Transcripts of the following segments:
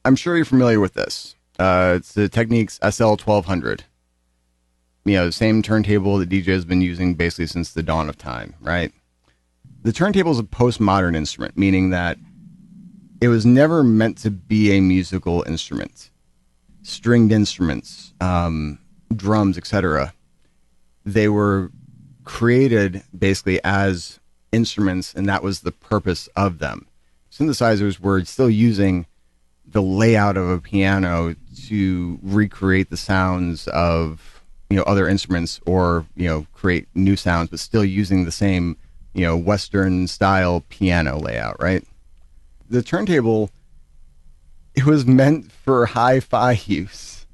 I'm sure you're familiar with this. It's the Technics SL1200. The same turntable that DJ has been using basically since the dawn of time, right? The turntable is a postmodern instrument, meaning that it was never meant to be a musical instrument. Stringed instruments, drums, etc. They were created basically as instruments, and that was the purpose of them. Synthesizers were still using the layout of a piano to recreate the sounds of other instruments, or create new sounds, but still using the same Western style piano layout, right? The turntable, it was meant for hi-fi use.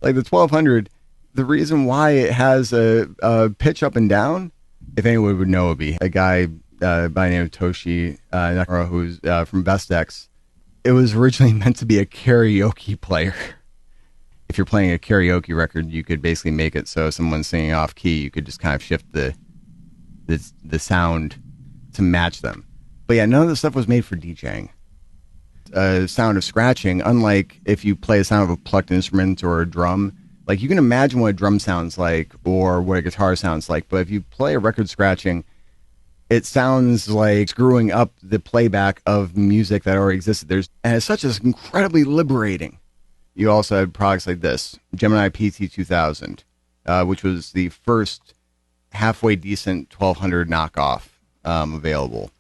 Like the 1200, the reason why it has a pitch up and down, if anyone would know, it would be a guy by the name of Toshi Nakamura, who's from Vestex. It was originally meant to be a karaoke player. If you're playing a karaoke record, you could basically make it so someone's singing off key, you could just kind of shift the sound to match them. But yeah, none of this stuff was made for DJing. Sound of scratching, unlike if you play a sound of a plucked instrument or a drum, like you can imagine what a drum sounds like or what a guitar sounds like, but if you play a record scratching, it sounds like screwing up the playback of music that already existed. And it's such as incredibly liberating. You also had products like this, Gemini PT2000, which was the first halfway decent 1200 knockoff available.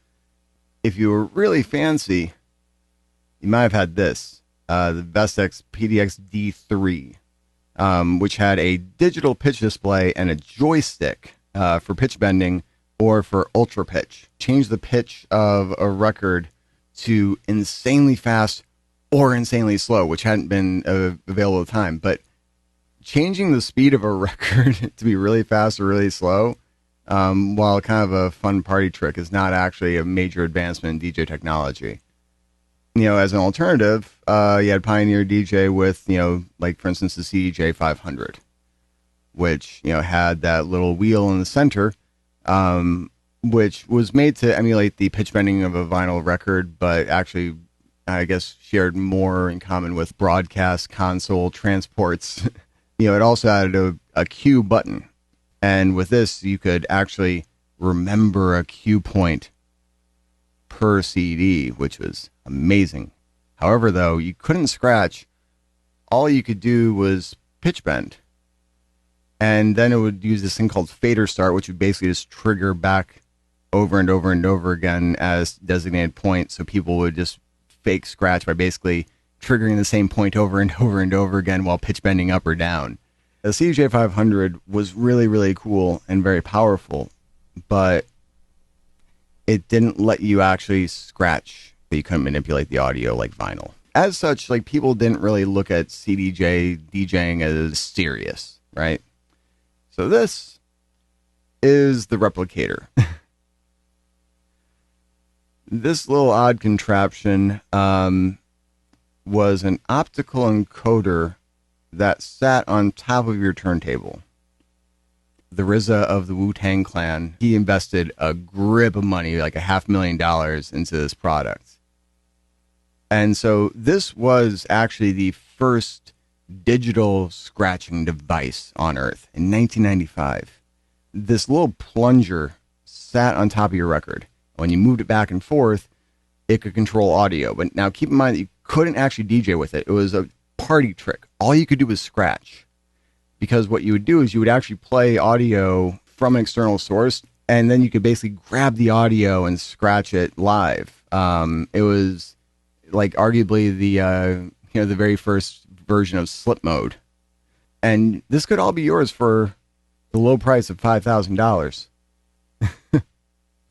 If you were really fancy, you might have had this, the Vestex PDX D3, which had a digital pitch display and a joystick for pitch bending or for ultra pitch. Change the pitch of a record to insanely fast or insanely slow, which hadn't been available at the time. But changing the speed of a record to be really fast or really slow, while kind of a fun party trick, is not actually a major advancement in DJ technology. As an alternative, you had Pioneer DJ with, like for instance, the CDJ 500, which, had that little wheel in the center, which was made to emulate the pitch bending of a vinyl record, but actually, I guess, shared more in common with broadcast console transports. It also had a cue button. And with this, you could actually remember a cue point per CD, which was amazing. However, though, you couldn't scratch. All you could do was pitch bend. And then it would use this thing called fader start, which would basically just trigger back over and over and over again as designated points. So people would just fake scratch by basically triggering the same point over and over and over again while pitch bending up or down. The CDJ 500 was really, really cool and very powerful, but it didn't let you actually scratch. You couldn't manipulate the audio like vinyl. As such, like, people didn't really look at CDJ DJing as serious, right? So this is the Replicator. This little odd contraption was an optical encoder that sat on top of your turntable. The RZA of the Wu-Tang Clan, he invested a grip of money, like $500,000 into this product. And so this was actually the first digital scratching device on Earth in 1995. This little plunger sat on top of your record. When you moved it back and forth, it could control audio. But now keep in mind that you couldn't actually DJ with it. It was a party trick. All you could do was scratch. Because what you would do is you would actually play audio from an external source, and then you could basically grab the audio and scratch it live. It was like arguably the very first version of slip mode. And this could all be yours for the low price of $5,000.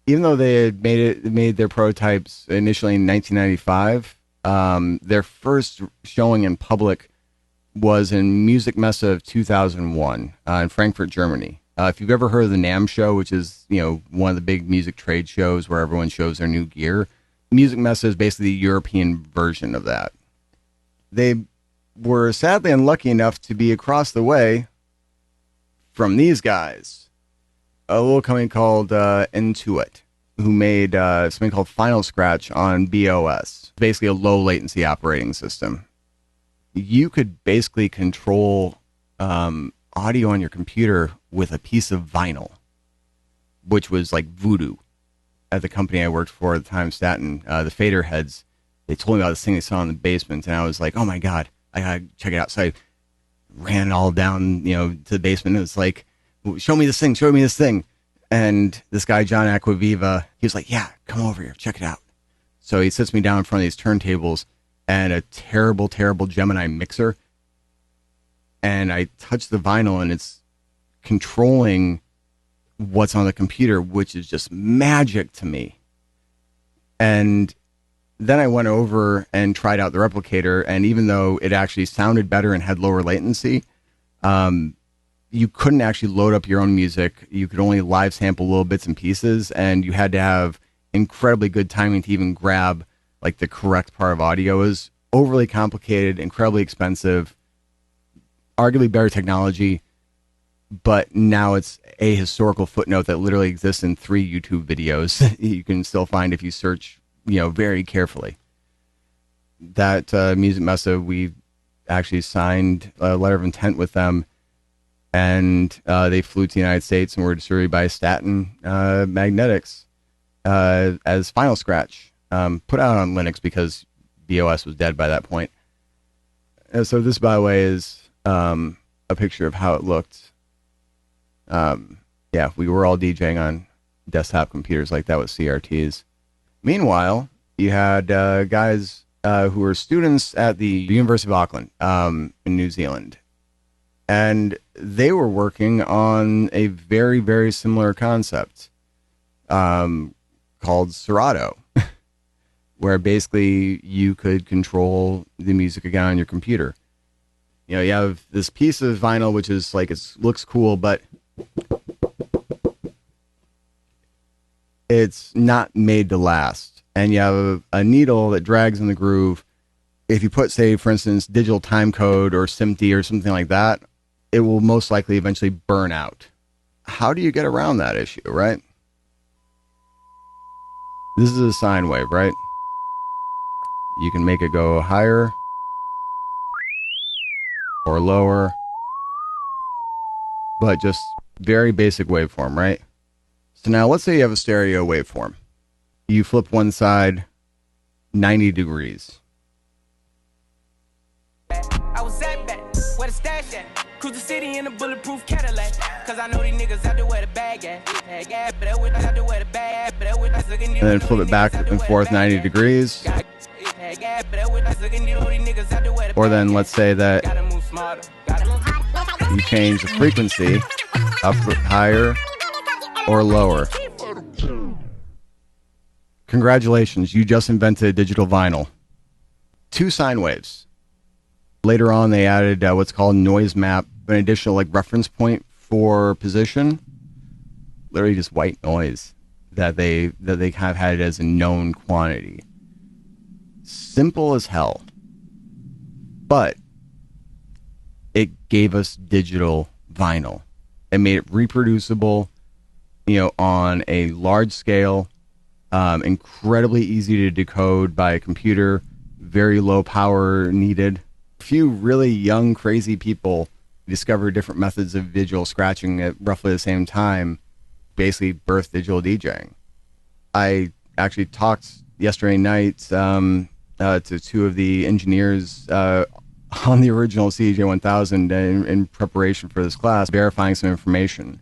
Even though they had made their prototypes initially in 1995, their first showing in public was in Music Messe of 2001 in Frankfurt, Germany. If you've ever heard of the NAMM show, which is one of the big music trade shows where everyone shows their new gear, Music Messe is basically the European version of that. They were sadly unlucky enough to be across the way from these guys. A little company called Intuit, who made something called Final Scratch on BOS. Basically a low latency operating system. you could basically control audio on your computer with a piece of vinyl, which was like voodoo. At the company I worked for at the time, Staten, the Fader heads, they told me about this thing they saw in the basement, and I was like, oh my God, I gotta check it out. So I ran it all down, to the basement. It was like, show me this thing. And this guy, John Acquaviva, he was like, yeah, come over here, check it out. So he sits me down in front of these turntables and a terrible, terrible Gemini mixer. And I touch the vinyl, and it's controlling what's on the computer, which is just magic to me. And then I went over and tried out the Replicator, and even though it actually sounded better and had lower latency, you couldn't actually load up your own music. You could only live sample little bits and pieces, and you had to have incredibly good timing to even grab like the correct part of audio. It was overly complicated, incredibly expensive, arguably better technology, but now it's a historical footnote that literally exists in 3 YouTube videos you can still find if you search very carefully. That Music Mesa, we actually signed a letter of intent with them, and they flew to the United States and were distributed by Staten Magnetics as Final Scratch, put out on Linux because BOS was dead by that point. And so this, by the way, is a picture of how it looked. Yeah, we were all DJing on desktop computers like that with CRTs. Meanwhile, you had guys who were students at the University of Auckland in New Zealand. And they were working on a very, very similar concept called Sado, where basically you could control the music again on your computer. You have this piece of vinyl, which is like, it looks cool, but it's not made to last. And you have a needle that drags in the groove. If you put, say, for instance, digital time code or SMPTE or something like that, it will most likely eventually burn out. How do you get around that issue, right? This is a sine wave, right? You can make it go higher or lower, but just very basic waveform, right? So now let's say you have a stereo waveform. You flip one side 90 degrees. I was at back, where the stash at? Cruise the city in a bulletproof Cadillac. Cause I know these niggas out there where the bag at. And then flip it back and forth 90 degrees. Or then let's say that you change the frequency up, higher, or lower. Congratulations, you just invented digital vinyl. 2 sine waves. Later on, they added what's called noise map, an additional reference point for position. Literally just white noise that they kind of had as a known quantity. Simple as hell, but it gave us digital vinyl. It made it reproducible, on a large scale, incredibly easy to decode by a computer, very low power needed. A few really young, crazy people discovered different methods of digital scratching at roughly the same time, basically birthed digital DJing. I actually talked yesterday night to 2 of the engineers on the original CJ1000 in preparation for this class, verifying some information.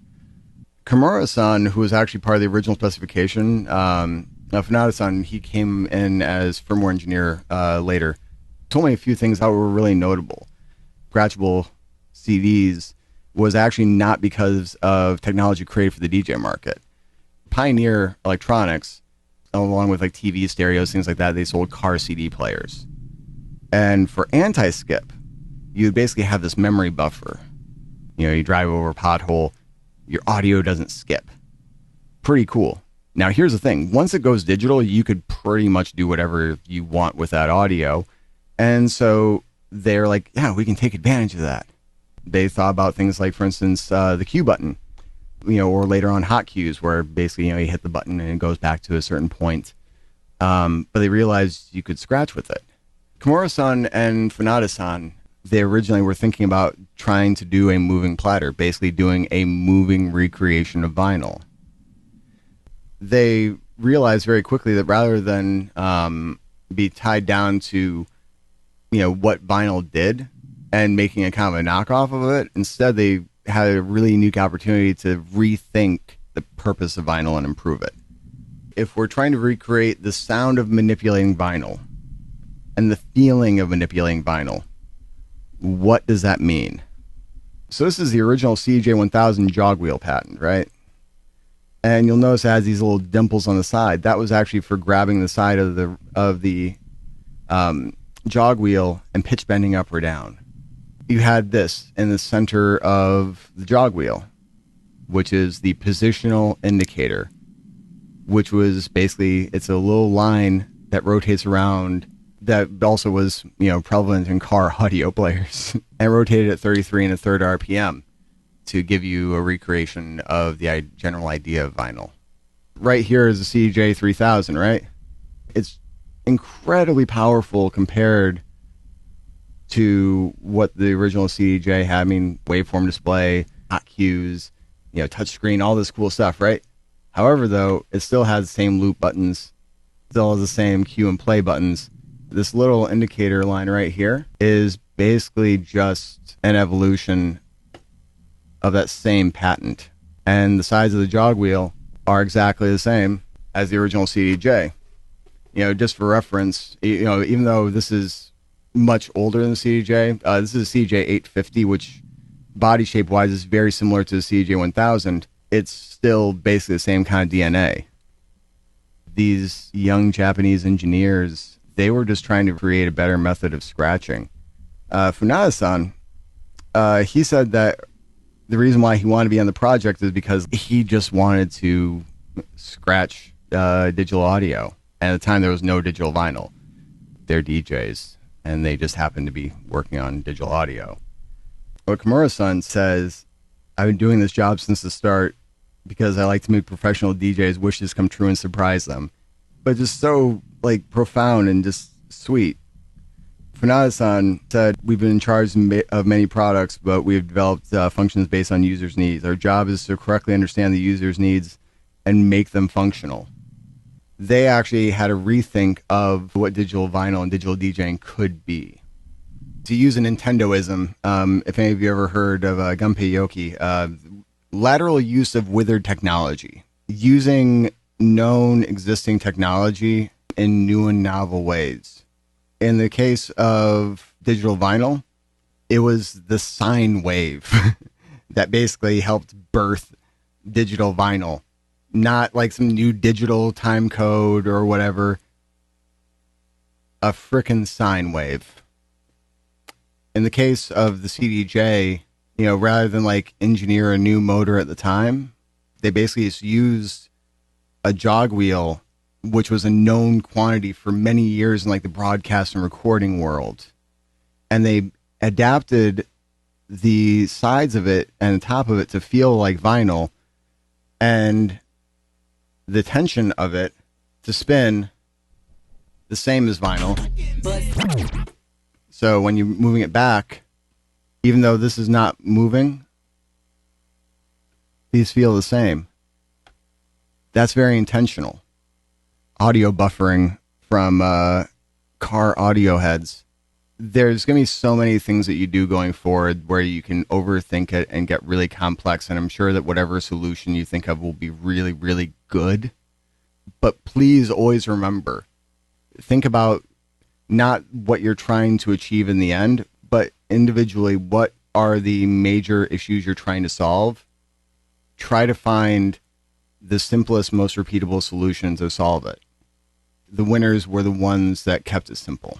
Kimura-san, who was actually part of the original specification, Funada-san, he came in as firmware engineer later, told me a few things that were really notable. Scratchable CDs was actually not because of technology created for the DJ market. Pioneer Electronics, along with TV stereos, things like that, they sold car CD players. And for anti-skip, you basically have this memory buffer. You drive over a pothole, your audio doesn't skip. Pretty cool. Now, here's the thing. Once it goes digital, you could pretty much do whatever you want with that audio. And so they're like, yeah, we can take advantage of that. They thought about things like, for instance, the Q button, or later on hot cues, where basically, you hit the button and it goes back to a certain point. But they realized you could scratch with it. Kimura-san and Funada-san They originally were thinking about trying to do a moving platter, basically doing a moving recreation of vinyl. They realized very quickly that rather than be tied down to, what vinyl did and making a kind of a knockoff of it, instead they had a really unique opportunity to rethink the purpose of vinyl and improve it. If we're trying to recreate the sound of manipulating vinyl and the feeling of manipulating vinyl, what does that mean? So this is the original CJ1000 jog wheel patent, right? And you'll notice it has these little dimples on the side. That was actually for grabbing the side of the jog wheel and pitch bending up or down. You had this in the center of the jog wheel, which is the positional indicator, which was basically, it's a little line that rotates around, that also was, prevalent in car audio players, and rotated at 33 1/3 RPM to give you a recreation of the general idea of vinyl. Right here is the CJ3000, right? It's incredibly powerful compared to what the original CDJ had. I mean, waveform display, hot cues, touchscreen, all this cool stuff, right? However, though, it still has the same loop buttons, still has the same cue and play buttons. This little indicator line right here is basically just an evolution of that same patent. And the sides of the jog wheel are exactly the same as the original CDJ. Just for reference, even though this is much older than the CDJ, this is a CJ850, which body shape wise is very similar to the CJ1000. It's still basically the same kind of DNA. These young Japanese engineers, they were just trying to create a better method of scratching. Funada-san, he said that the reason why he wanted to be on the project is because he just wanted to scratch digital audio. And at the time, there was no digital vinyl. They're DJs, and they just happened to be working on digital audio. But Kimura-san says, I've been doing this job since the start because I like to make professional DJs' wishes come true and surprise them. But just so profound and just sweet. Funada-san said, we've been in charge of many products, but we've developed functions based on users' needs. Our job is to correctly understand the user's needs and make them functional. They actually had a rethink of what digital vinyl and digital DJing could be. To use a Nintendoism, if any of you ever heard of Gunpei Yoki, lateral use of withered technology, using known existing technology in new and novel ways. In the case of digital vinyl, it was the sine wave that basically helped birth digital vinyl. Not like some new digital time code or whatever. A frickin' sine wave. In the case of the CDJ, rather than engineer a new motor at the time, they basically just used a jog wheel, which was a known quantity for many years in the broadcast and recording world. And they adapted the sides of it and the top of it to feel like vinyl, and the tension of it to spin the same as vinyl. So when you're moving it back, even though this is not moving, these feel the same. That's very intentional. Audio buffering from car audio heads. There's going to be so many things that you do going forward where you can overthink it and get really complex, and I'm sure that whatever solution you think of will be really, really good. But please always remember, think about not what you're trying to achieve in the end, but individually, what are the major issues you're trying to solve? Try to find the simplest, most repeatable solution to solve it. The winners were the ones that kept it simple.